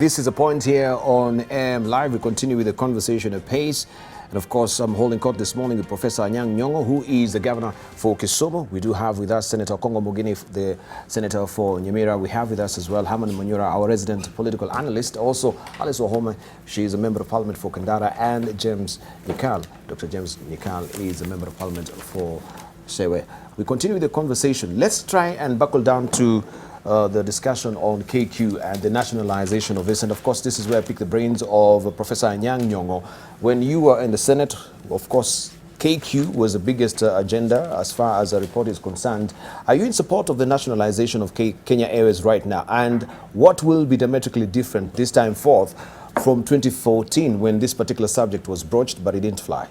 This is a point here on AM Live. We continue with the conversation at pace. And of course, I'm holding court this morning with Professor Nyong'o, who is the governor for Kisumu. We do have with us Senator Kongo Mugini, the senator for Nyamira. We have with us as well Haman Manyura, our resident political analyst. Also, Alice Wahome, she is a member of parliament for Kandara. And James Nyikal, Dr. James Nyikal is a member of parliament for Sewe. We continue with the conversation. Let's try and buckle down to the discussion on KQ and the nationalization of this. And of course, this is where I pick the brains of Professor Nyong'o. When you were in the Senate, of course, KQ was the biggest agenda as far as the report is concerned. Are you in support of the nationalization of Kenya Airways right now? And what will be diametrically different this time forth from 2014 when this particular subject was broached but it didn't fly?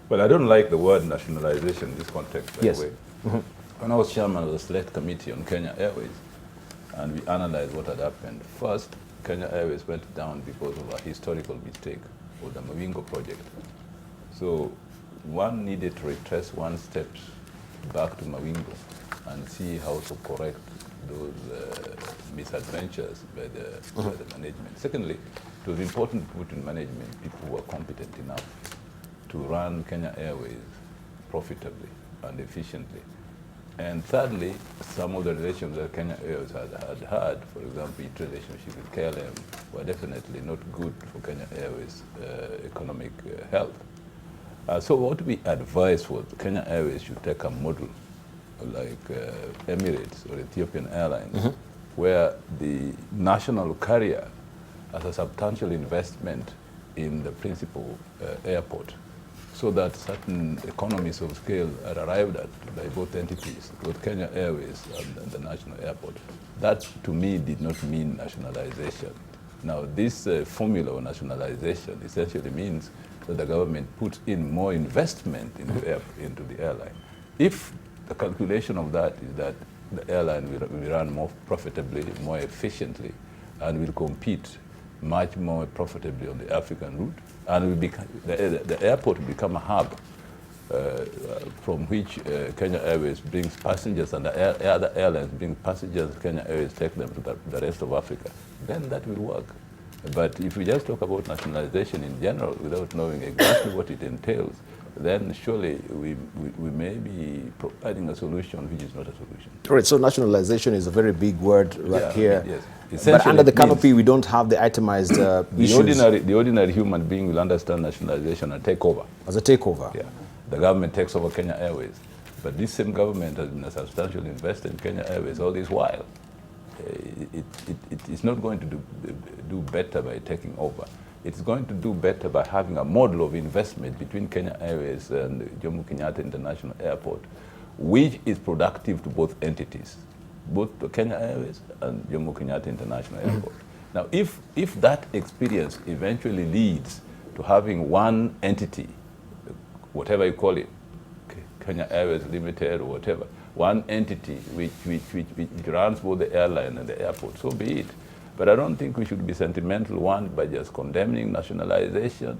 Well, I don't like the word nationalization in this context, by yes. the way. Mm-hmm. When I was chairman of the Select Committee on Kenya Airways, and we analyzed what had happened. First, Kenya Airways went down because of a historical mistake with the Mawingu project. So one needed to retrace one step back to Mawingu and see how to correct those misadventures by the management. Secondly, it was important to put in management people who were competent enough to run Kenya Airways profitably and efficiently. And thirdly, some of the relations that Kenya Airways had, for example, its relationship with KLM, were definitely not good for Kenya Airways' economic health. So what we advised was Kenya Airways should take a model like Emirates or Ethiopian Airlines, where the national carrier has a substantial investment in the principal airport, so that certain economies of scale are arrived at by both entities, both Kenya Airways and the national airport. That, to me, did not mean nationalization. Now, this formula of nationalization essentially means that the government puts in more investment into the airline. If the calculation of that is that the airline will run more profitably, more efficiently, and will compete much more profitably on the African route, and will become, the airport will become a hub from which Kenya Airways brings passengers and the other airlines bring passengers, Kenya Airways take them to the rest of Africa, then that will work. But if we just talk about nationalization in general without knowing exactly what it entails, then surely we may be providing a solution which is not a solution. All right, so nationalization is a very big word right here. Yes. But under the canopy, we don't have the itemized issues. The ordinary human being will understand nationalization and takeover. As a takeover? Yeah. The government takes over Kenya Airways. But this same government has been a substantial investor in Kenya Airways all this while. It is not going to do better by taking over. It's going to do better by having a model of investment between Kenya Airways and Jomo Kenyatta International Airport, which is productive to both entities, both the Kenya Airways and Jomo Kenyatta International Airport. Now, if that experience eventually leads to having one entity, whatever you call it, Kenya Airways Limited or whatever, one entity which runs both the airline and the airport, so be it. But I don't think we should be sentimental, one, by just condemning nationalization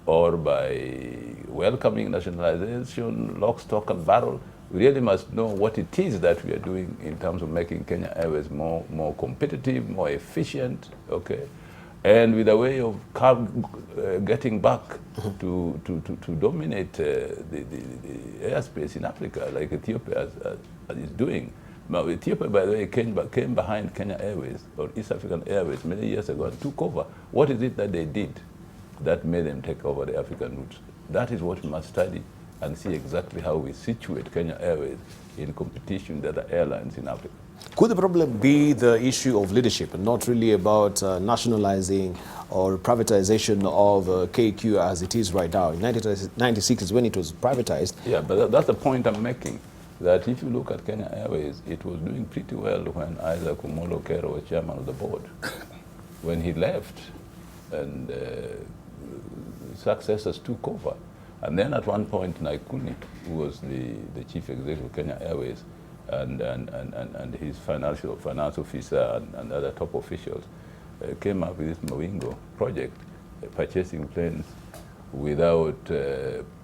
or by welcoming nationalization, lock, stock, and barrel. We really must know what it is that we are doing in terms of making Kenya Airways more competitive, more efficient, okay? And with a way of getting back to dominate the airspace in Africa, like Ethiopia is doing. Now, Ethiopia, by the way, came behind Kenya Airways or East African Airways many years ago and took over. What is it that they did that made them take over the African routes? That is what we must study and see exactly how we situate Kenya Airways in competition with other airlines in Africa. Could the problem be the issue of leadership and not really about nationalizing or privatization of KQ as it is right now? In 1996 is when it was privatized. Yeah, but that's the point I'm making. That if you look at Kenya Airways, it was doing pretty well when Isaac Umolo Kero was chairman of the board. When he left, and successors took over. And then at one point, Naikuni, who was the chief executive of Kenya Airways, and his finance officer and other top officials came up with this Mawingu project, purchasing planes without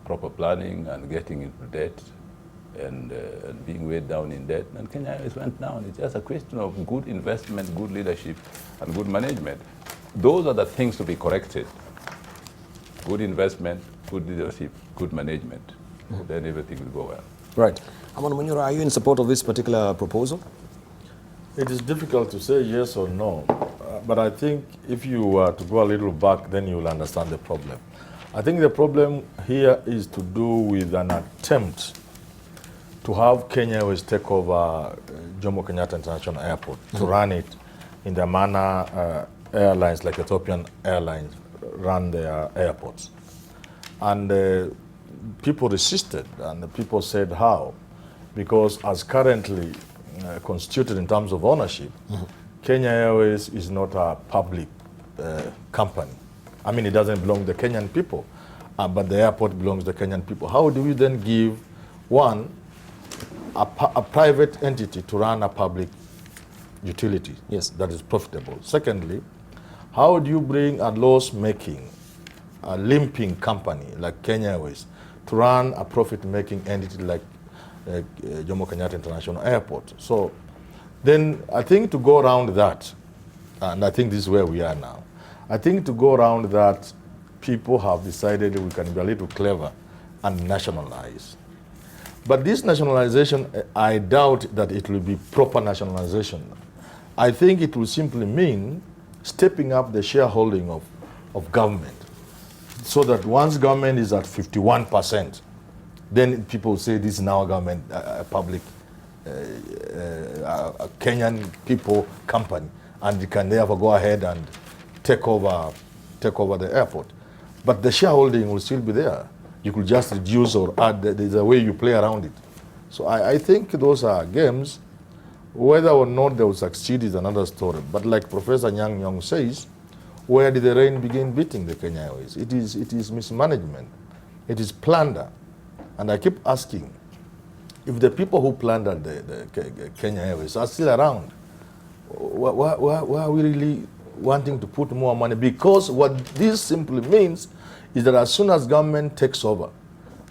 proper planning and getting into debt. And being weighed down in debt, and Kenya Airways went down. It's just a question of good investment, good leadership, and good management. Those are the things to be corrected. Good investment, good leadership, good management. Then everything will go well. Right. Amon Munyura, are you in support of this particular proposal? It is difficult to say yes or no, but I think if you were to go a little back, then you will understand the problem. I think the problem here is to do with an attempt to have Kenya Airways take over Jomo Kenyatta International Airport, to run it in the manner airlines like Ethiopian Airlines run their airports. And people resisted, and the people said how? Because as currently constituted in terms of ownership, Kenya Airways is not a public company. I mean, it doesn't belong to the Kenyan people, but the airport belongs to the Kenyan people. How do you then give one, a private entity to run a public utility that is profitable? Secondly, how do you bring a loss-making, a limping company like Kenya Airways to run a profit-making entity like Jomo Kenyatta International Airport? So then I think to go around that, and I think this is where we are now, I think to go around that, people have decided we can be a little clever and nationalize. But this nationalization, I doubt that it will be proper nationalization. I think it will simply mean stepping up the shareholding of government, so that once government is at 51%, then people say this is now a government, a public, a Kenyan people company, and you can therefore go ahead and take over the airport. But the shareholding will still be there. You could just reduce or add. There's a way you play around it. So I think those are games. Whether or not they will succeed is another story. But like Professor Nyong'o says, where did the rain begin beating the Kenya Airways? It is mismanagement. It is plunder. And I keep asking, if the people who plundered the Kenya Airways are still around, why are we really wanting to put more money? Because what this simply means is that as soon as government takes over,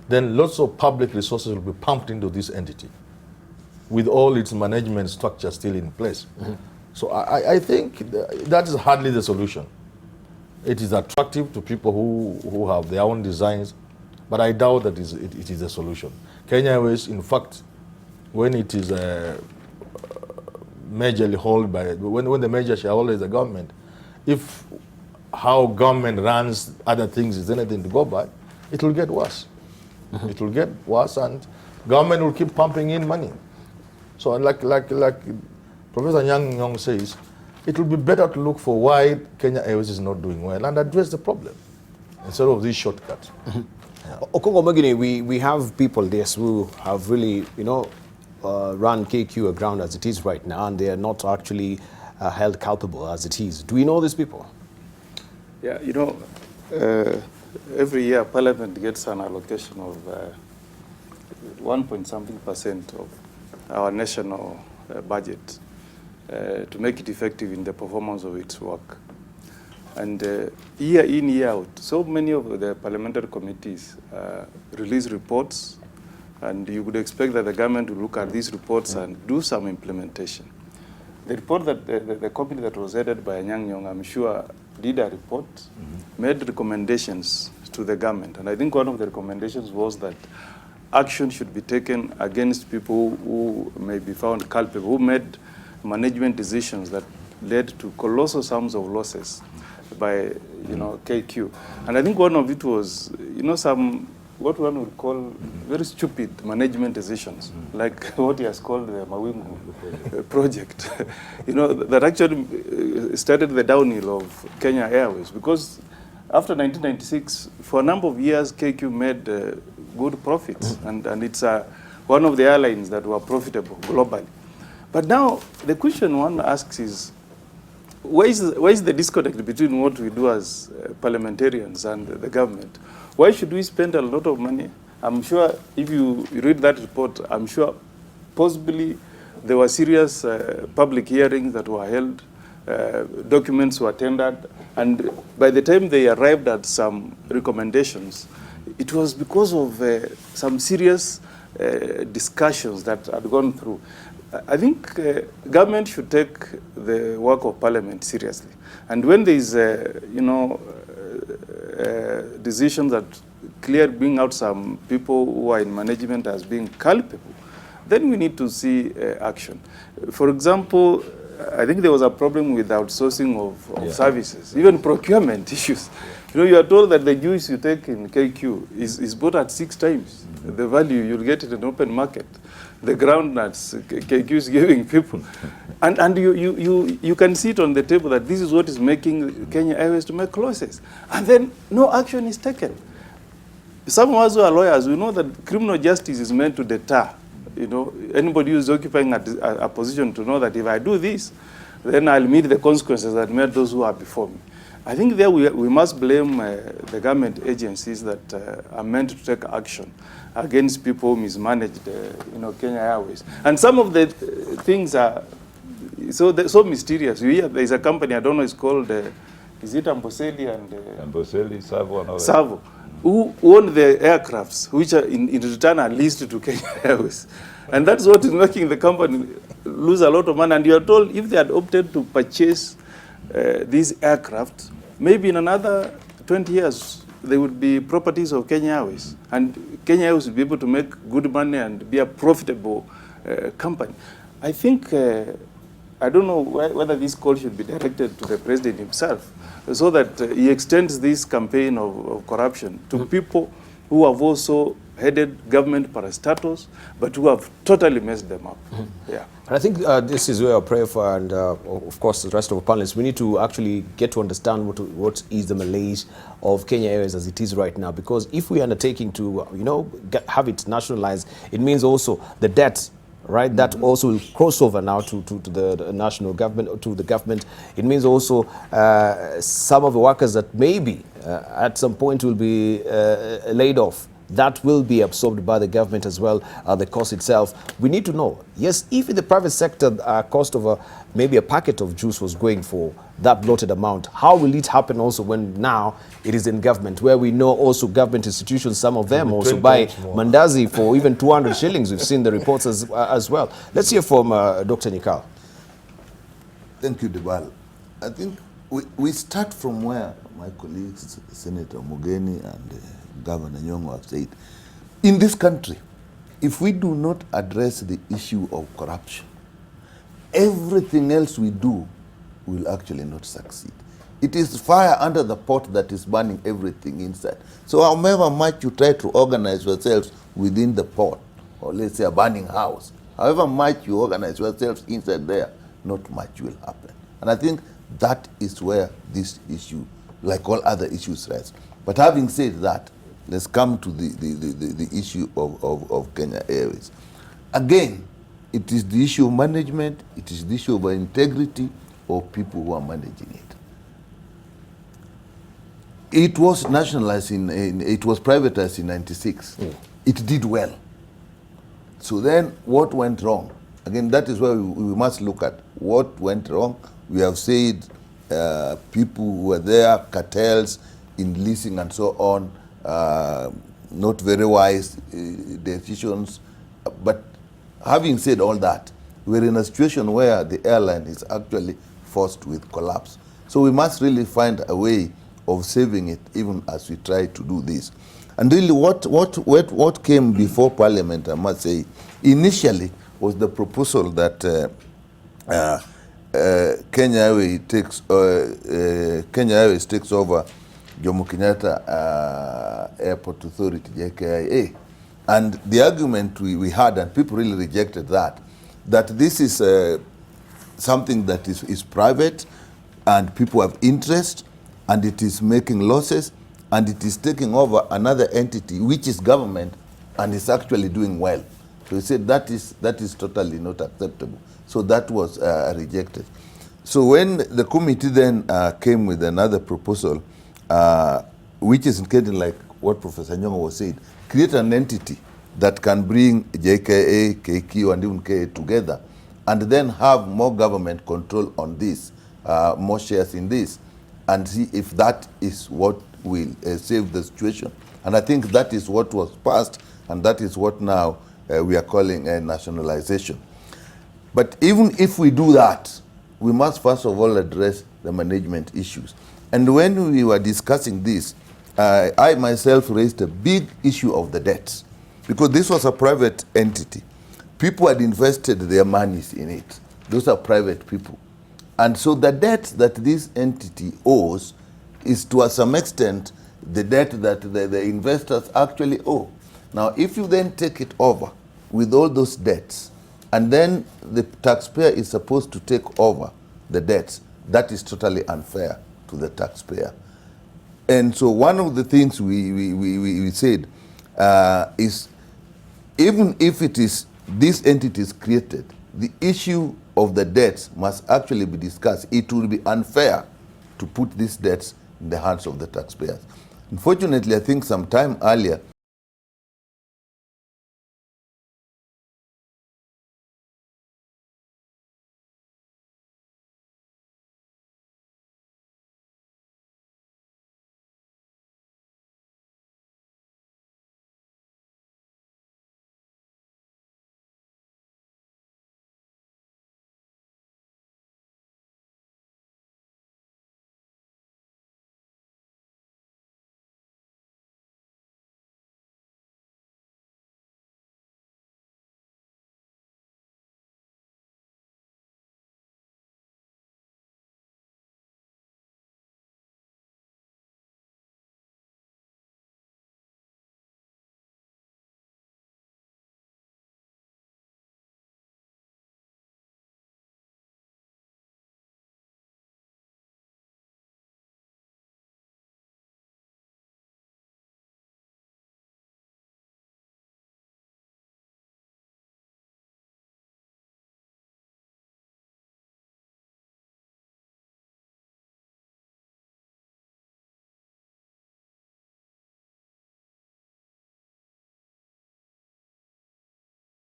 then lots of public resources will be pumped into this entity with all its management structure still in place. So I think that is hardly the solution. It is attractive to people who have their own designs, but I doubt that it is a solution. Kenya Airways, in fact, when it is majorly held by, when the major shareholder is the government, if how government runs other things is anything to go by, it will get worse. It will get worse, and government will keep pumping in money. So like Professor Nyong'o says, it will be better to look for why Kenya Airways is not doing well and address the problem instead of these shortcuts. Okongo Mogini, we have people who have really, run KQ aground as it is right now, and they are not actually held culpable as it is. Do we know these people? Yeah, every year Parliament gets an allocation of 1.something% of our national budget to make it effective in the performance of its work. And year in, year out, so many of the parliamentary committees release reports, and you would expect that the government will look at these reports and do some implementation. The report that the committee that was headed by Nyong'o, I'm sure, did a report, made recommendations to the government. And I think one of the recommendations was that action should be taken against people who may be found culpable, who made management decisions that led to colossal sums of losses by, KQ. And I think one of it was, some, what one would call very stupid management decisions, like what he has called the Mawingu project, that actually started the downhill of Kenya Airways. Because after 1996, for a number of years, KQ made good profits, and it's one of the airlines that were profitable globally. But now, the question one asks is, where is the disconnect between what we do as parliamentarians and the government? Why should we spend a lot of money? I'm sure if you read that report, I'm sure possibly there were serious public hearings that were held, documents were tendered, and by the time they arrived at some recommendations, it was because of some serious discussions that had gone through. I think government should take the work of parliament seriously. And when there is, decisions that bring out some people who are in management as being culpable, then we need to see action. For example, I think there was a problem with outsourcing of services, even procurement issues. You are told that the juice you take in KQ is bought at 6 times the value you'll get in an open market. The groundnuts KQ is giving people. And you can see it on the table that this is what is making Kenya Airways to make losses. And then no action is taken. Some of us who are lawyers, we know that criminal justice is meant to deter. Anybody who is occupying a position to know that if I do this, then I'll meet the consequences that met those who are before me. I think there we must blame the government agencies that are meant to take action against people who mismanaged Kenya Airways. And some of the things are so mysterious. There is a company, I don't know, it's called, is it Amboseli and... Amboseli, Savo and all that. Savo, who own the aircrafts, which are in return are leased to Kenya Airways. And that's what is making the company lose a lot of money. And you are told if they had opted to purchase these aircraft, maybe in another 20 years, they would be properties of Kenya Airways. And Kenya Airways would be able to make good money and be a profitable company. I think, I don't know whether this call should be directed to the president himself, so that he extends this campaign of corruption to people who have also headed government parastatals, but who have totally messed them up. Yeah. And I think this is where I pray for, and of course the rest of the panelists, we need to actually get to understand what is the malaise of Kenya Airways as it is right now. Because if we are undertaking to, have it nationalized, it means also the debt, right? That also will cross over now to the national government, to the government. It means also some of the workers that maybe at some point will be laid off. That will be absorbed by the government as well, the cost itself. We need to know, yes, if in the private sector cost of maybe a packet of juice was going for that bloated amount, how will it happen also when now it is in government, where we know also government institutions, some of them also buy mandazi for even 200 shillings. We've seen the reports as well. Let's hear from Dr. Nikal. Thank you, Debal. I think we start from where my colleagues, Senator Mugeni and Governor Nyong'o have said. In this country, if we do not address the issue of corruption, everything else we do will actually not succeed. It is fire under the pot that is burning everything inside. So however much you try to organize yourselves within the pot, or let's say a burning house, however much you organize yourselves inside there, not much will happen. And I think that is where this issue, like all other issues, rests. But having said that, let's come to the issue of Kenya Airways. Again, it is the issue of management, it is the issue of integrity of people who are managing it. It was nationalized it was privatized in '96. It did well. So then what went wrong? Again, that is where we must look at what went wrong. We have said people who were there, cartels in leasing and so on, not very wise decisions. But having said all that, we're in a situation where the airline is actually forced with collapse. So we must really find a way of saving it, even as we try to do this. And really what came before Parliament, I must say, initially was the proposal that Kenya Airways takes over Jomo Kenyatta Airport Authority, JKIA. And the argument we had, and people really rejected that this is something that is private, and people have interest, and it is making losses, and it is taking over another entity, which is government, and is actually doing well. So he said that is totally not acceptable. So that was rejected. So when the committee then came with another proposal, which is getting like what Professor Nyong'o was saying, create an entity that can bring JKA, KQ, and even KA together, and then have more government control on this, more shares in this, and see if that is what will save the situation. And I think that is what was passed, and that is what now we are calling a nationalization. But even if we do that, we must first of all address the management issues. And when we were discussing this, I myself raised a big issue of the debts, because this was a private entity. People had invested their monies in it. Those are private people. And so the debt that this entity owes is to some extent the debt that the investors actually owe. Now, if you then take it over with all those debts, and then the taxpayer is supposed to take over the debts, that is totally unfair to the taxpayer. And so one of the things we said is, even if it is this entity is created, the issue of the debts must actually be discussed. It will be unfair to put these debts in the hands of the taxpayers. Unfortunately, I think some time earlier,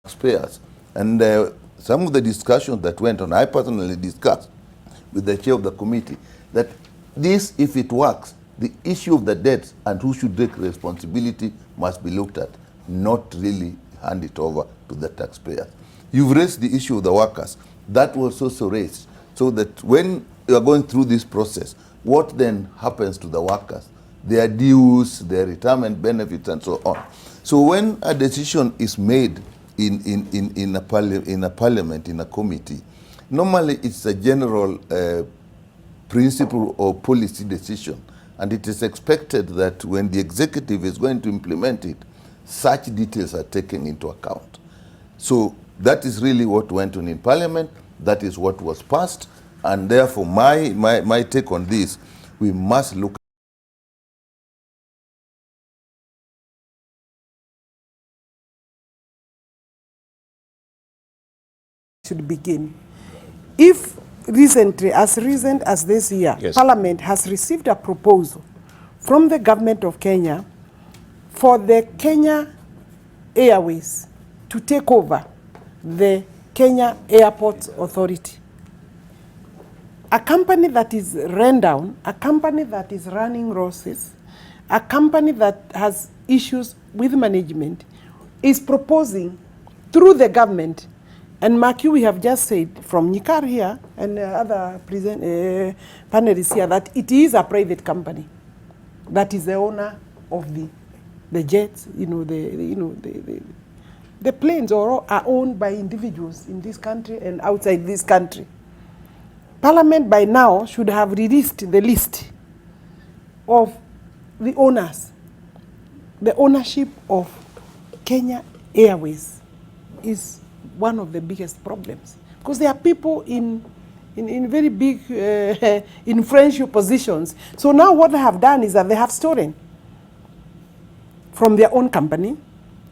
taxpayers, and some of the discussions that went on, I personally discussed with the chair of the committee, that this, if it works, the issue of the debts and who should take responsibility must be looked at, not really hand it over to the taxpayers. You've raised the issue of the workers. That was also raised, so that when you are going through this process, what then happens to the workers? Their dues, their retirement benefits, and so on. So when a decision is made in a parliament, in a committee, normally it's a general principle or policy decision, and it is expected that when the executive is going to implement it, such details are taken into account. So that is really what went on in parliament. That is what was passed, and therefore my take on this, we must look should begin. If recently, as recent as this year, yes, Parliament has received a proposal from the government of Kenya for the Kenya Airways to take over the Kenya Airports Authority, a company that is run down, a company that is running losses, a company that has issues with management, is proposing through the government. And Mark, we have just said from Nyikar here and other panelists here that it is a private company that is the owner of the jets. The planes are owned by individuals in this country and outside this country. Parliament by now should have released the list of the owners. The ownership of Kenya Airways is one of the biggest problems, because there are people in very big influential positions. So now what they have done is that they have stolen from their own company,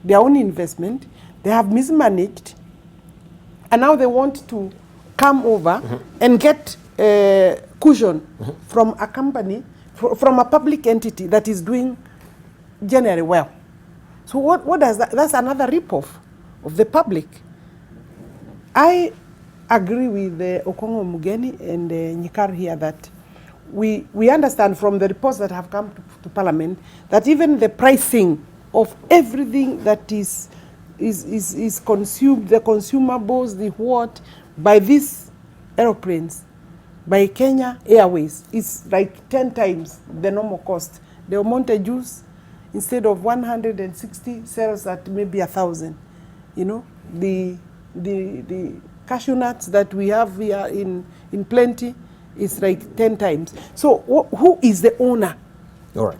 their own investment, they have mismanaged, and now they want to come over and get cushion from a company, from a public entity that is doing generally well. So what does that? That's another ripoff of the public. I agree with Okongo Mugeni and Nyikar here that we understand from the reports that have come to Parliament that even the pricing of everything that is is consumed, the consumables, the what, by these aeroplanes, by Kenya Airways, is like 10 times the normal cost. The Omonte juice, instead of 160, sells at maybe 1,000. You know, the cashew nuts that we have here in plenty is like 10 times. So who is the owner? All right.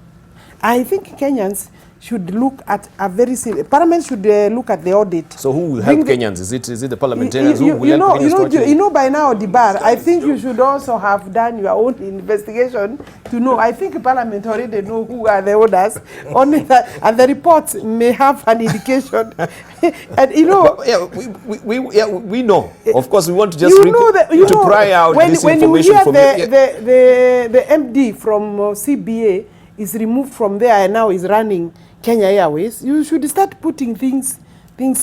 I think Kenyans should look at a very serious, Parliament should look at the audit. So who will help Kenyans? Is it the parliamentarians who will help Kenyans? You know by now, Dibar, I think you should also have done your own investigation to know. I think Parliament already know who are the owners. Only that, and the reports may have an indication. And you know, we know. Of course, we want to just pry out when, this when information you from the MD from CBA is removed from there and now is running Kenya Airways, you should start putting things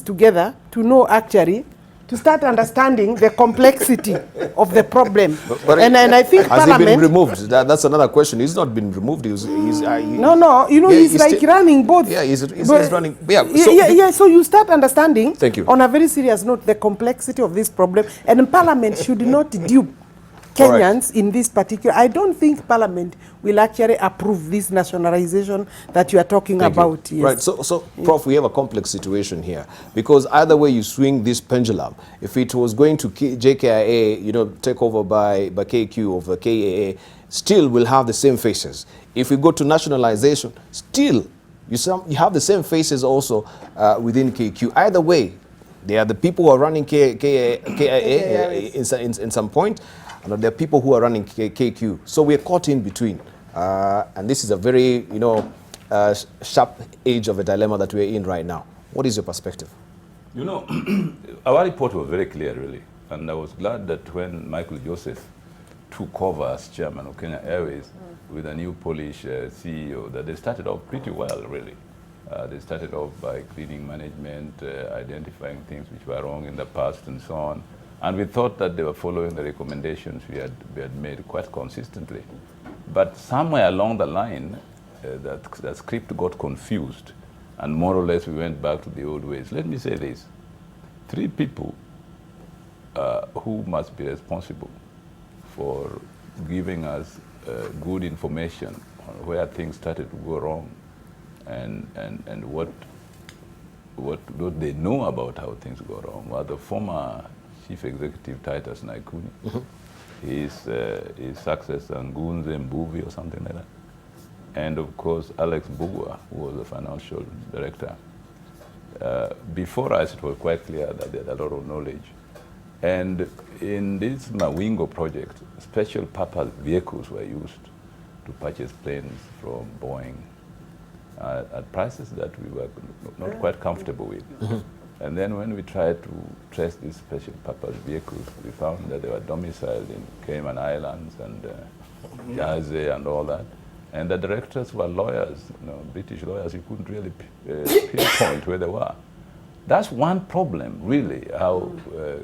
together to know actually, to start understanding the complexity of the problem. And I think has Parliament... he been removed? That's another question. He's not been removed. No, you know, he's like running both. Yeah, he's running. Yeah, so you start understanding, thank you, on a very serious note, the complexity of this problem. And Parliament should not dupe Kenyans in this particular. I don't think Parliament will actually approve this nationalization that you are talking about. Yes. Right. So Prof, we have a complex situation here, because either way you swing this pendulum, if it was going to JKIA, you know, take over by KQ of the KAA, still will have the same faces. If we go to nationalization, still you have the same faces also within KQ. Either way, they are the people who are running KIA in some point, and there are people who are running KQ. So we're caught in between. And this is a very, sharp edge of a dilemma that we're in right now. What is your perspective? You know, our report was very clear, really. And I was glad that when Michael Joseph took over as chairman of Kenya Airways with a new Polish CEO, that they started off pretty well, really. They started off by cleaning management, identifying things which were wrong in the past and so on. And we thought that they were following the recommendations we had made quite consistently. But somewhere along the line, that script got confused, and more or less we went back to the old ways. Let me say this. 3 people who must be responsible for giving us good information on where things started to go wrong, and what they know about how things go wrong. Well, the former Chief Executive Titus Naikuni, his successor Ngunze Mbuvi or something like that, and of course Alex Bugwa, who was the financial director. Before us, it was quite clear that they had a lot of knowledge. And in this Mawingu project, special purpose vehicles were used to purchase planes from Boeing at prices that we were not quite comfortable with. And then when we tried to trace these special purpose vehicles, we found that they were domiciled in Cayman Islands and Jersey and all that. And the directors were lawyers, British lawyers. You couldn't really pinpoint where they were. That's one problem, really, how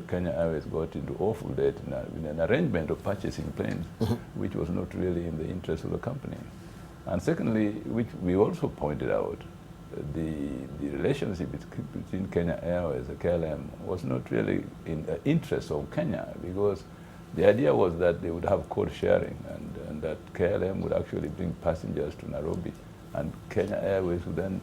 Kenya Airways got into awful debt in an arrangement of purchasing planes, which was not really in the interest of the company. And secondly, which we also pointed out, the relationship between Kenya Airways and KLM was not really in the interest of Kenya, because the idea was that they would have code sharing, and that KLM would actually bring passengers to Nairobi, and Kenya Airways would then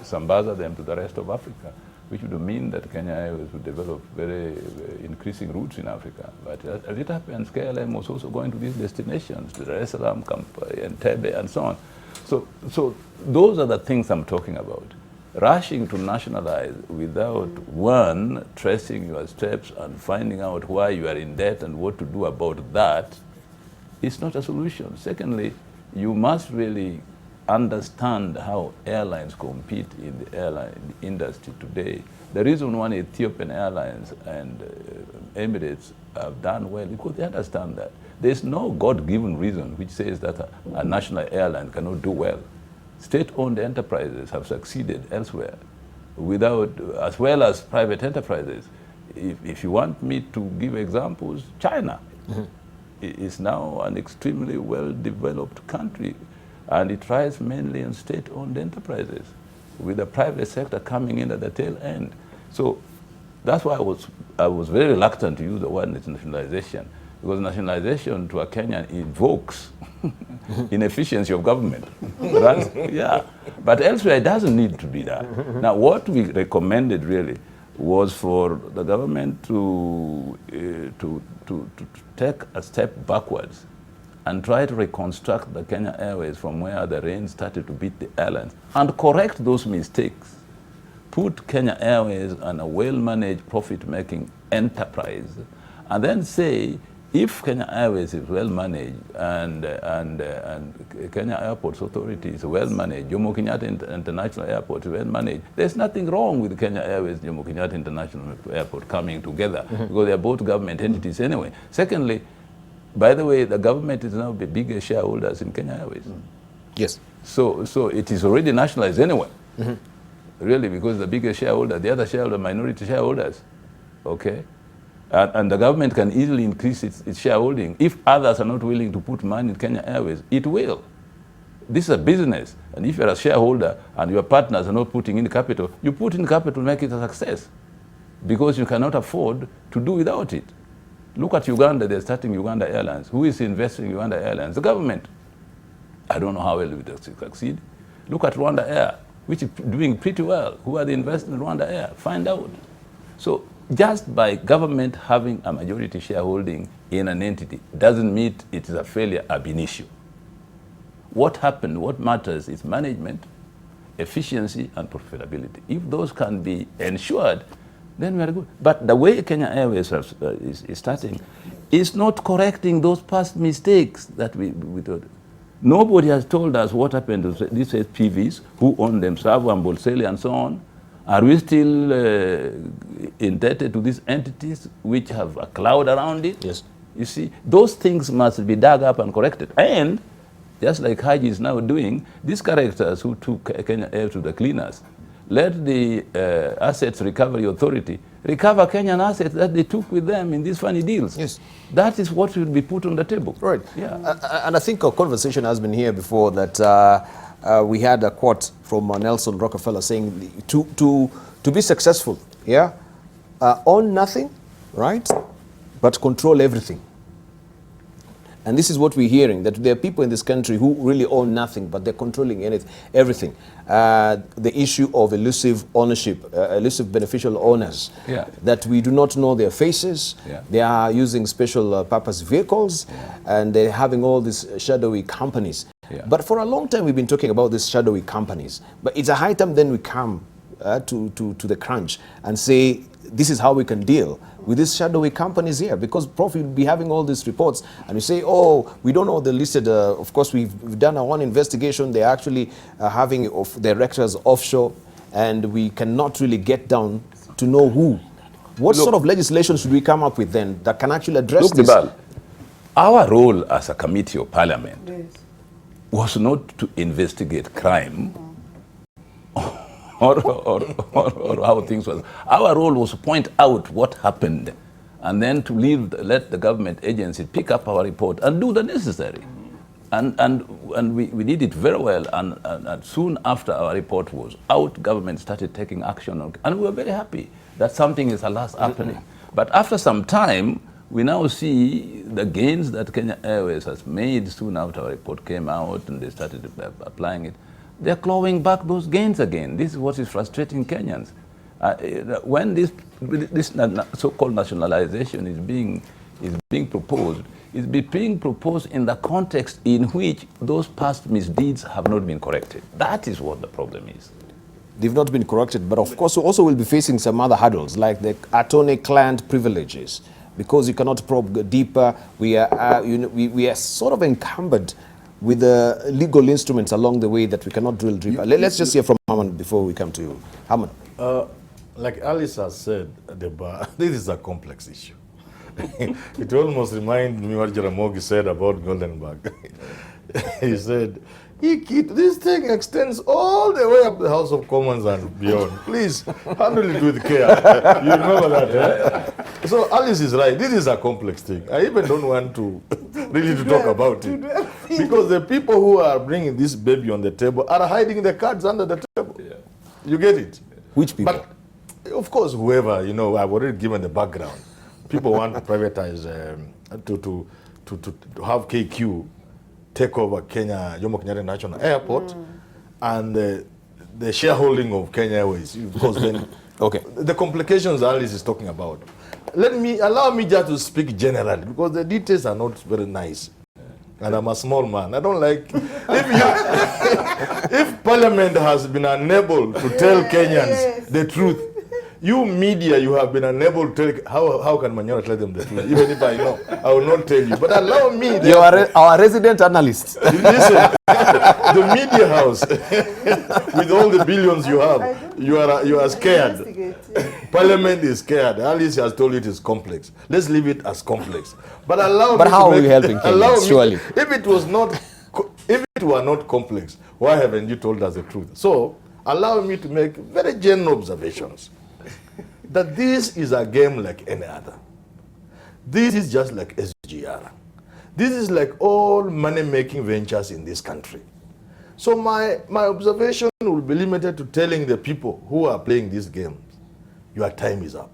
sambaza them to the rest of Africa, which would mean that Kenya Airways would develop very increasing routes in Africa. But as it happens, KLM was also going to these destinations, Dar es Salaam, Entebbe, and so on. So those are the things I'm talking about. Rushing to nationalize without, one, tracing your steps and finding out why you are in debt and what to do about that is not a solution. Secondly, you must really understand how airlines compete in the airline industry today. The reason why Ethiopian Airlines and Emirates have done well, because they understand that. There's no God-given reason which says that a national airline cannot do well. State-owned enterprises have succeeded elsewhere, as well as private enterprises. If you want me to give examples, China is now an extremely well-developed country, and it thrives mainly on state-owned enterprises. with the private sector coming in at the tail end. So that's why I was very reluctant to use the word nationalization, because nationalization to a Kenyan invokes inefficiency of government. Yeah, but elsewhere it doesn't need to be that. Now, what we recommended really was for the government to take a step backwards and try to reconstruct the Kenya Airways from where the rain started to beat the airlines and correct those mistakes. Put Kenya Airways on a well-managed, profit-making enterprise, and then say, if Kenya Airways is well-managed and Kenya Airports Authority is well-managed, Jomo Kenyatta International Airport is well-managed, there's nothing wrong with Kenya Airways and Jomo Kenyatta International Airport coming together, because they're both government entities anyway. Secondly, by the way, the government is now the biggest shareholders in Kenya Airways. Yes. So it is already nationalized anyway. Really, because the biggest shareholder, the other shareholder, minority shareholders, okay? And the government can easily increase its shareholding. If others are not willing to put money in Kenya Airways, it will. This is a business, and if you're a shareholder and your partners are not putting in capital, you put in capital, make it a success, because you cannot afford to do without it. Look at Uganda, they're starting Uganda Airlines. Who is investing in Uganda Airlines? The government. I don't know how well it will succeed. Look at Rwanda Air, which is doing pretty well. Who are they investing in Rwanda Air? Find out. So just by government having a majority shareholding in an entity doesn't mean it is a failure ab initio. What happened, what matters is management, efficiency, and profitability. If those can be ensured, then we are good. But the way Kenya Airways is starting is not correcting those past mistakes that we did. Nobody has told us what happened to these SPVs, who own them, Savo and Bolseli and so on. Are we still indebted to these entities which have a cloud around it? Yes. You see, those things must be dug up and corrected. And just like Haji is now doing, these characters who took Kenya Air to the cleaners, let the Assets Recovery Authority recover Kenyan assets that they took with them in these funny deals. Yes. That is what will be put on the table. Right. Yeah. And I think a conversation has been here before that we had a quote from Nelson Rockefeller saying to be successful, yeah, own nothing, right, but control everything. And this is what we're hearing, that there are people in this country who really own nothing, but they're controlling everything. The issue of elusive ownership, elusive beneficial owners, Yeah. that we do not know their faces. Yeah. They are using special purpose vehicles, and they're having all these shadowy companies. Yeah. But for a long time, we've been talking about these shadowy companies. But it's a high time then we come to the crunch and say, this is how we can deal with these shadowy companies here, because Prof, you'll be having all these reports and you say, oh, we don't know the listed, of course we've done one investigation, they're actually having directors offshore, and we cannot really get down to know who. What sort of legislation should we come up with then that can actually address this? Look, our role as a committee of parliament was not to investigate crime or how things was. Our role was to point out what happened, and then to let the government agency pick up our report and do the necessary. And we did it very well, and soon after our report was out, government started taking action, and we were very happy that something is at last happening. But after some time, we now see the gains that Kenya Airways has made soon after our report came out and they started applying it. They're clawing back those gains again. This is what is frustrating Kenyans. When this so-called nationalization is being proposed, it's being proposed in the context in which those past misdeeds have not been corrected. That is what the problem is. They've not been corrected, but of course we also will be facing some other hurdles, like the attorney-client privileges, because you cannot probe deeper. We are sort of encumbered with the legal instruments along the way that we cannot drill deeper. Let's just hear from Haman before we come to you. Haman. Like Alice has said, this is a complex issue. It almost reminds me what Jaramogi said about Goldenberg. He said, this thing extends all the way up the House of Commons and beyond. Please, handle it with care. You remember that, eh? So Alice is right. This is a complex thing. I even don't want to really talk about it. Because the people who are bringing this baby on the table are hiding the cards under the table. Yeah. You get it? Which people? But of course, whoever, you know, I've already given the background. People want to privatize, to have KQ take over Kenya, Jomo Kenyatta National Airport, and the shareholding of Kenya Airways. Because then, Okay. the complications Alice is talking about. Allow me just to speak generally, because the details are not very nice. And I'm a small man. I don't like, if Parliament has been unable to tell Kenyans the truth, you media, you have been unable to tell, how can Manyora tell them the truth? Even if I know, I will not tell you. But allow me. You are our resident analyst. Listen, the media house, with all the billions you have, you are scared. Parliament is scared. Alice has told you it is complex. Let's leave it as complex. But allow me. But how are we helping Kenyans, surely? If it were not complex, why haven't you told us the truth? So allow me to make very general observations. That this is a game like any other. This is just like SGR. This is like all money-making ventures in this country. So my observation will be limited to telling the people who are playing these games, your time is up.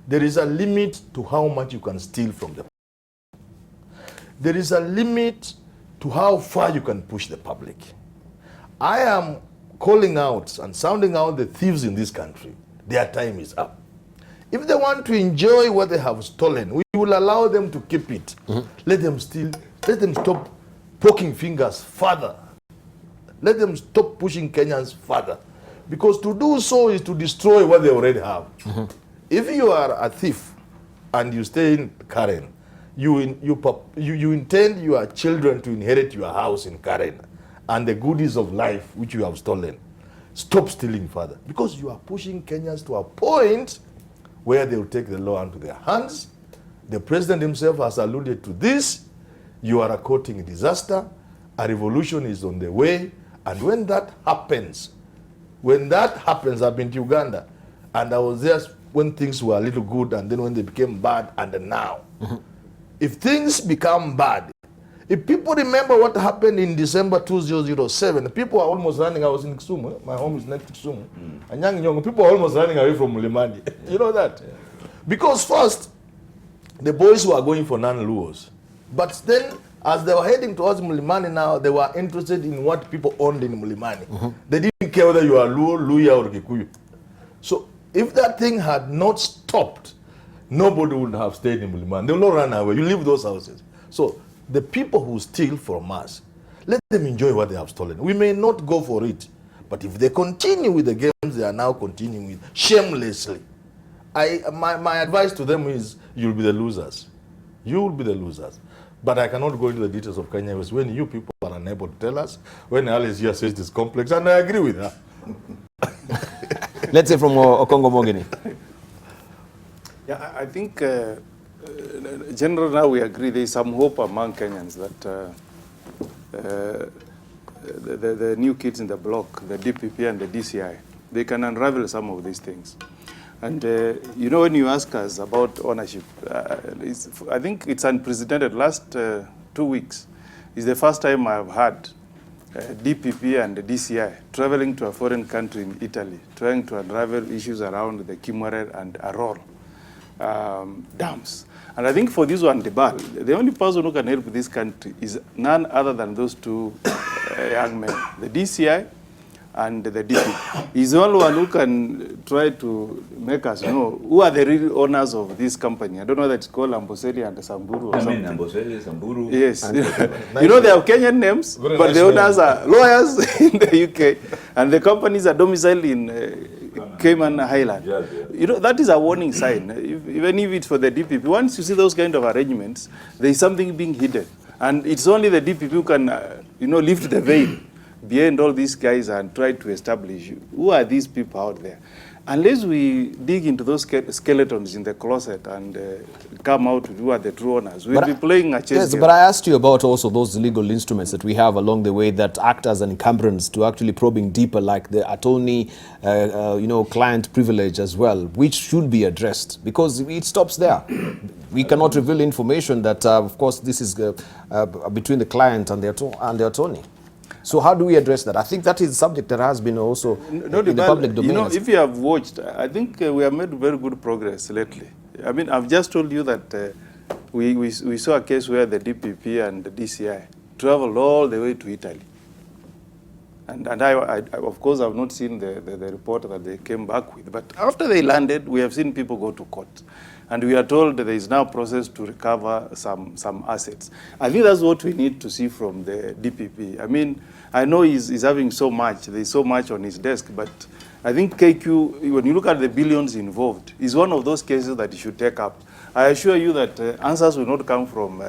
There is a limit to how much you can steal from the public. There is a limit to how far you can push the public. I am calling out and sounding out the thieves in this country. Their time is up. If they want to enjoy what they have stolen, we will allow them to keep it. Let them steal. Let them stop poking fingers further. Let them stop pushing Kenyans further. Because to do so is to destroy what they already have. If you are a thief and you stay in Karen, you intend your children to inherit your house in Karen and the goodies of life which you have stolen. Stop stealing further, because you are pushing Kenyans to a point where they will take the law into their hands. The president himself has alluded to this. You are courting a disaster. A revolution is on the way. And when that happens, I've been to Uganda, and I was there when things were a little good, and then when they became bad, and then now. If things become bad, if people remember what happened in December 2007, people are almost running. I was in Kisumu. My home is next to Kisumu. And Nyong'o, people are almost running away from Mlimani. You know that? Yeah. Because first, the boys were going for non-Luos. But then, as they were heading towards Mlimani now, they were interested in what people owned in Mlimani. They didn't care whether you are Luo, Luya, or Kikuyu. So, if that thing had not stopped, nobody would have stayed in Mlimani. They will not run away. You leave those houses. So, the people who steal from us, let them enjoy what they have stolen. We may not go for it, but if they continue with the games they are now continuing with, shamelessly, my advice to them is, you'll be the losers. You will be the losers. But I cannot go into the details of Kenya when you people are unable to tell us, when Alice here says it is complex, and I agree with her. Let's say from Okongo Mogini. Yeah, I think generally now we agree there is some hope among Kenyans that the new kids in the block, the DPP and the DCI, they can unravel some of these things. And you know, when you ask us about ownership, I think it's unprecedented. Last 2 weeks is the first time I've had DPP and the DCI traveling to a foreign country in Italy, trying to unravel issues around the Kimwere and Aror dams. And I think for this one, the only person who can help this country is none other than those two young men, the DCI and the DP. He's the only one who can try to make us know who are the real owners of this company. I don't know whether it's called Amboseli and Samburu or something. Amboseli, Samburu. Yes. You know, they have Kenyan names, but nice the owners are lawyers in the UK, and the companies are domiciled in Cayman Island. Yeah, yeah. You know, that is a warning sign. Even if it's for the DPP, once you see those kind of arrangements, there is something being hidden. And it's only the DPP who can, lift the veil behind all these guys and try to establish who are these people out there. Unless we dig into those skeletons in the closet and come out with who are the true owners, we'll be playing a chess game. But I asked you about also those legal instruments that we have along the way that act as an encumbrance to actually probing deeper, like the attorney, client privilege as well, which should be addressed, because it stops there. We cannot reveal information that, of course, this is between the client and the attorney. So how do we address that? I think that is a subject that has been also in the public domain. You know, if you have watched, I think we have made very good progress lately. I mean, I've just told you that we saw a case where the DPP and the DCI traveled all the way to Italy. And I of course, I've not seen the report that they came back with. But after they landed, we have seen people go to court. And we are told that there is now a process to recover some assets. I think that's what we need to see from the DPP. I mean, I know he's having so much, there's so much on his desk, but I think KQ, when you look at the billions involved, is one of those cases that he should take up. I assure you that answers will not come from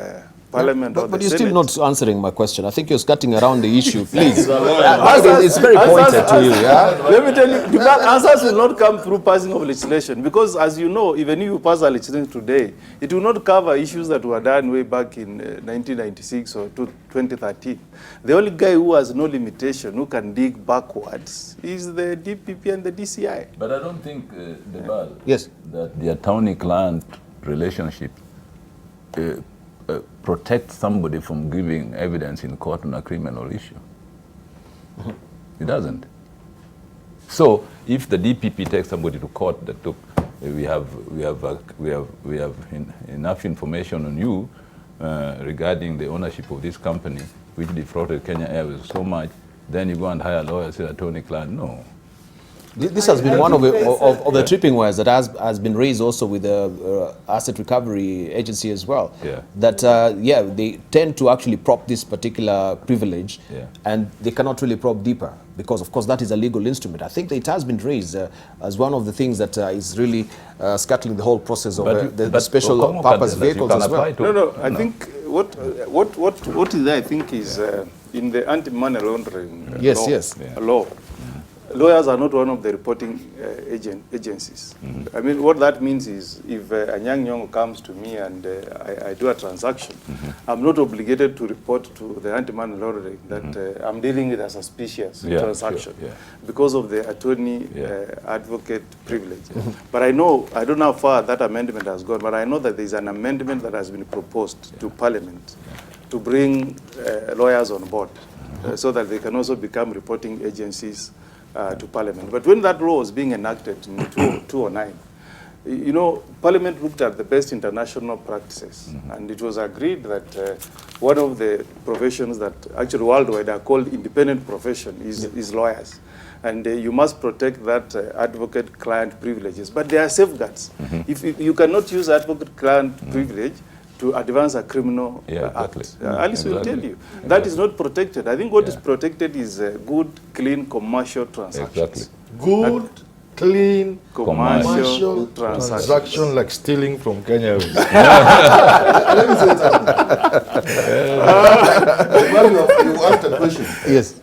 Parliament or the Senate. But you're still not answering my question. I think you're skirting around the issue, please. It's very pointed to you. Yeah? Let me tell you, the answers will not come through passing of legislation, because as you know, even if you pass a legislation today, it will not cover issues that were done way back in 1996 or 2013. The only guy who has no limitation, who can dig backwards, is the DPP and the DCI. But I don't think, Yes. that the attorney-client relationship protect somebody from giving evidence in court on a criminal issue. It doesn't. So if the DPP takes somebody to court that took, we have enough information on you regarding the ownership of this company, which defrauded Kenya Airways so much, then you go and hire a lawyer, say attorney-client. No. This has been one of the tripping wires that has been raised also with the asset recovery agency as well. Yeah. That they tend to actually prop this particular privilege, and they cannot really probe deeper because, of course, that is a legal instrument. I think that it has been raised as one of the things that is really scuttling the whole process of the special purpose vehicles as well. No. I think what is there, I think, is in the anti-money laundering law. Lawyers are not one of the reporting agencies. I mean, what that means is if Nyong'o comes to me and I do a transaction, I'm not obligated to report to the anti-money laundering that I'm dealing with a suspicious transaction because of the attorney advocate privilege. But I don't know how far that amendment has gone, but I know that there's an amendment that has been proposed to Parliament to bring lawyers on board so that they can also become reporting agencies to Parliament. But when that law was being enacted in 2009, you know, Parliament looked at the best international practices, and it was agreed that one of the professions that actually worldwide are called independent profession is lawyers. And you must protect that advocate-client privileges. But there are safeguards. If you cannot use advocate-client privilege to advance a criminal act. Alice will tell you. That is not protected. I think what is protected is good, clean commercial transactions. Good, clean commercial transaction like stealing from Kenya. Let me say something. You asked a question. Yes.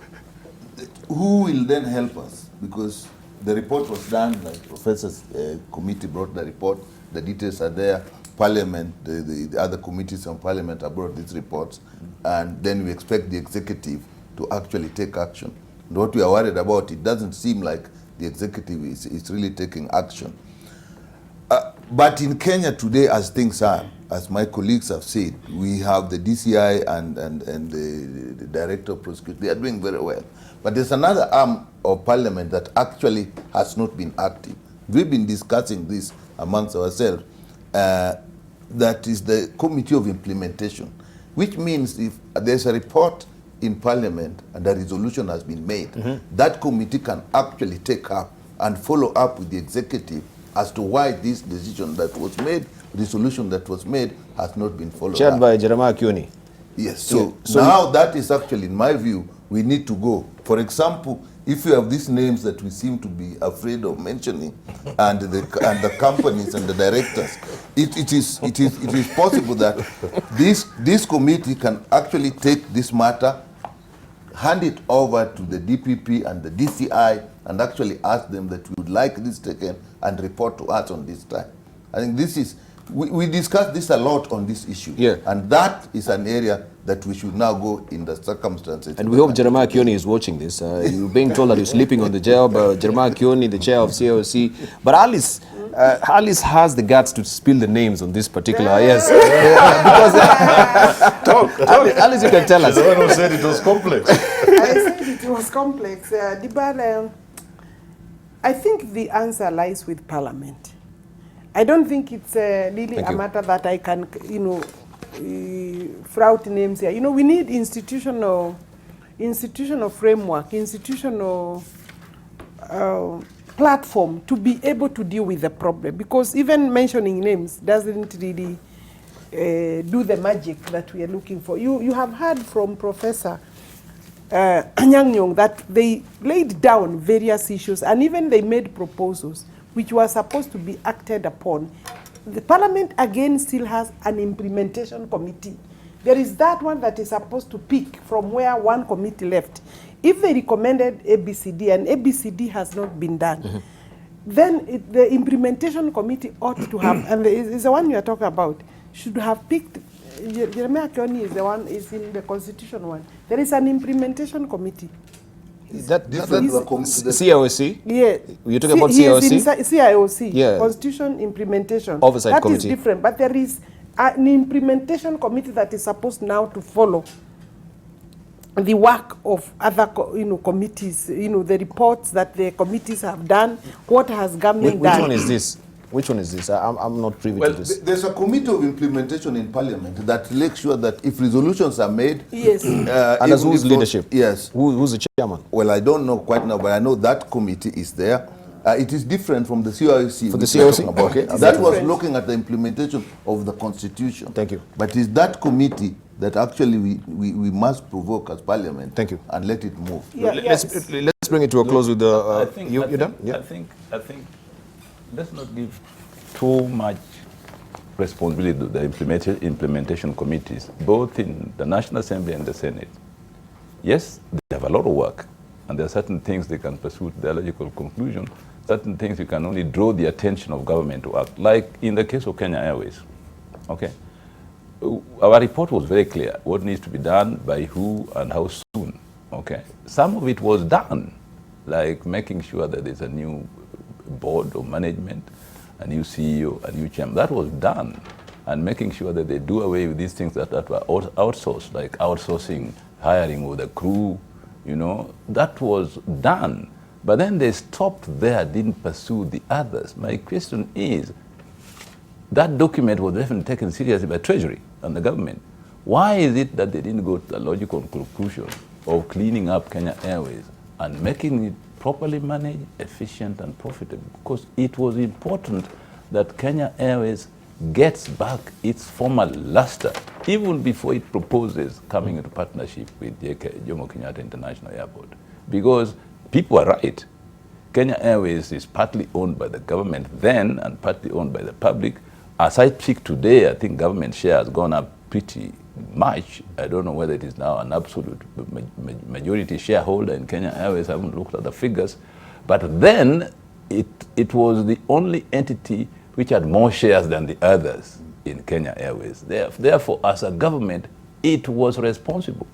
Who will then help us? Because the report was done, like Professor's committee brought the report, the details are there. Parliament, the other committees on Parliament have brought these reports, and then we expect the executive to actually take action. And what we are worried about, it doesn't seem like the executive is really taking action. But in Kenya today, as things are, as my colleagues have said, we have the DCI and the Director of Prosecution. They are doing very well. But there's another arm of Parliament that actually has not been active. We've been discussing this amongst ourselves. That is the Committee of Implementation, which means if there's a report in Parliament and a resolution has been made, that committee can actually take up and follow up with the executive as to why this decision that was made, resolution that was made, has not been followed up. Chaired by Jeremiah Kioni. Yes, so now that is actually, in my view, we need to go. For example, if you have these names that we seem to be afraid of mentioning, and the companies and the directors, it is possible that this committee can actually take this matter, hand it over to the DPP and the DCI, and actually ask them that we would like this taken and report to us on this time. I think this is, we discussed this a lot on this issue, and that is an area that we should now go in the circumstances. And we hope Jeremiah Kioni is watching this. You're being told that you're sleeping on the job. Jeremiah Kioni, the chair of COC. But Alice, Alice has the guts to spill the names on this particular, yes. Because Alice, you can tell us. The one who said it was complex. I said it was complex. I think the answer lies with Parliament. I don't think it's really a matter that I can, flout names here. We need institutional framework, institutional platform to be able to deal with the problem. Because even mentioning names doesn't really do the magic that we are looking for. You have heard from Professor Nyong'o that they laid down various issues and even they made proposals which were supposed to be acted upon. The Parliament again still has an implementation committee. There is that one that is supposed to pick from where one committee left. If they recommended ABCD and ABCD has not been done, then the implementation committee ought to have, and is the one you are talking about, should have picked. Jeremiah Kioni is the one, is in the constitution one. There is an implementation committee. That Different CIOC? Yeah. You're talking about CIOC? CIOC, Yeah. Constitution Implementation. Oversight Committee. That is different, but there is an implementation committee that is supposed now to follow the work of other committees, the reports that the committees have done, what has government done. Which one is this? Which one is this? I'm not privy to this. There's a committee of implementation in Parliament that makes sure that if resolutions are made, Yes. Under whose leadership? Yes. Who's the chairman? Well, I don't know quite now, but I know that committee is there. It is different from the CIOC. For the CIOC? Okay. It's That was different. looking at the implementation of the Constitution. Thank you. But it's that committee that actually we must provoke as Parliament. Thank you. And let it move. Yeah, Let's bring it to a close with the. You done? Yeah. I think let's not give too much responsibility to the implementation committees, both in the National Assembly and the Senate. Yes, they have a lot of work, and there are certain things they can pursue to their logical conclusion, certain things you can only draw the attention of government to act, like in the case of Kenya Airways. Okay? Our report was very clear, what needs to be done, by who, and how soon. Okay? Some of it was done, like making sure that there's a new board of management, a new CEO, a new chairman. That was done. And making sure that they do away with these things that were outsourced, like outsourcing, hiring of the crew, that was done. But then they stopped there, didn't pursue the others. My question is, that document was definitely taken seriously by Treasury and the government. Why is it that they didn't go to the logical conclusion of cleaning up Kenya Airways and making it properly managed, efficient, and profitable? Because it was important that Kenya Airways gets back its former luster, even before it proposes coming into partnership with Jomo Kenyatta International Airport. Because people are right. Kenya Airways is partly owned by the government then and partly owned by the public. As I speak today, I think government share has gone up pretty much. I don't know whether it is now an absolute majority shareholder in Kenya Airways. I haven't looked at the figures. But then it was the only entity which had more shares than the others in Kenya Airways. Therefore, as a government, it was responsible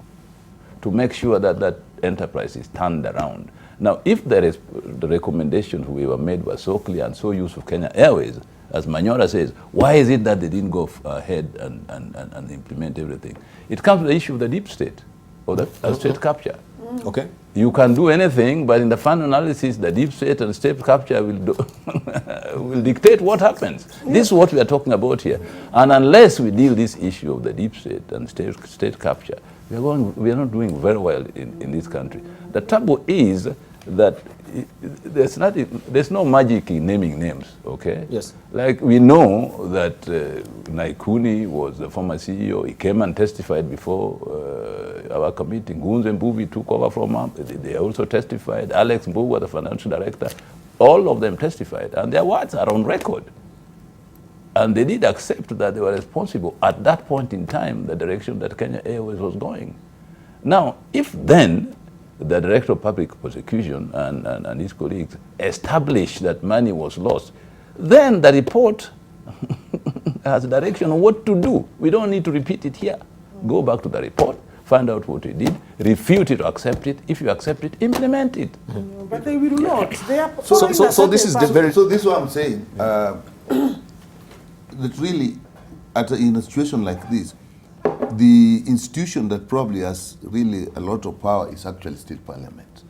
to make sure that that enterprise is turned around. Now, if the recommendations we were made were so clear and so useful for Kenya Airways, as Manyora says, why is it that they didn't go ahead and implement everything? It comes to the issue of the deep state, or the state capture. Okay. You can do anything, but in the fund analysis, the deep state and state capture will dictate what happens. This is what we are talking about here. And unless we deal this issue of the deep state and state capture, we are not doing very well in this country. The trouble is that there's no magic in naming names, okay? Yes. Like we know that Naikuni was the former CEO. He came and testified before our committee. Ngunze Mbuvi took over from him. They also testified. Alex Mbuva, the financial director, all of them testified. And their words are on record. And they did accept that they were responsible at that point in time, the direction that Kenya Airways was going. Now, if then the Director of Public Prosecution and his colleagues established that money was lost, then the report has a direction on what to do. We don't need to repeat it here. Go back to the report, find out what we did, refute it or accept it. If you accept it, implement it. But they will not. They are So this is the very... So this is what I'm saying. That really, in a situation like this, the institution that probably has really a lot of power is actually state parliament.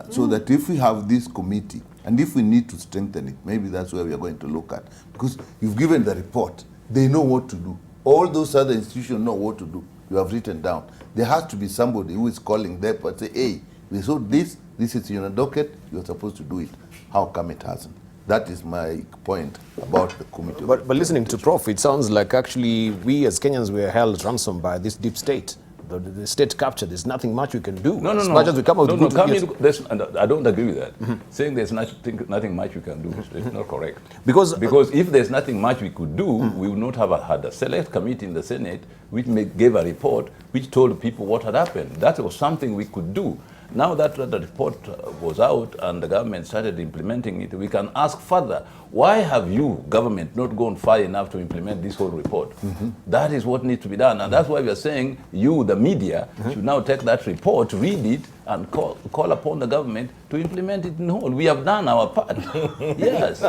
So that if we have this committee, and if we need to strengthen it, maybe that's where we are going to look at. Because you've given the report, they know what to do. All those other institutions know what to do. You have written down. There has to be somebody who is calling them and say, hey, we saw this is in a docket, you're supposed to do it. How come it hasn't? That is my point about the committee. But listening to Prof, it sounds like actually we as Kenyans were held ransom by this deep state. The state capture, there's nothing much we can do. No, much as we come out with I don't agree with that. Saying there's nothing much we can do is not correct. Because if there's nothing much we could do, we would not have had a select committee in the Senate which gave a report which told people what had happened. That was something we could do. Now that the report was out and the government started implementing it, we can ask further, why have you, government, not gone far enough to implement this whole report? That is what needs to be done. And that's why we are saying you, the media, should now take that report, read it, and call upon the government to implement it in whole. We have done our part. Yes.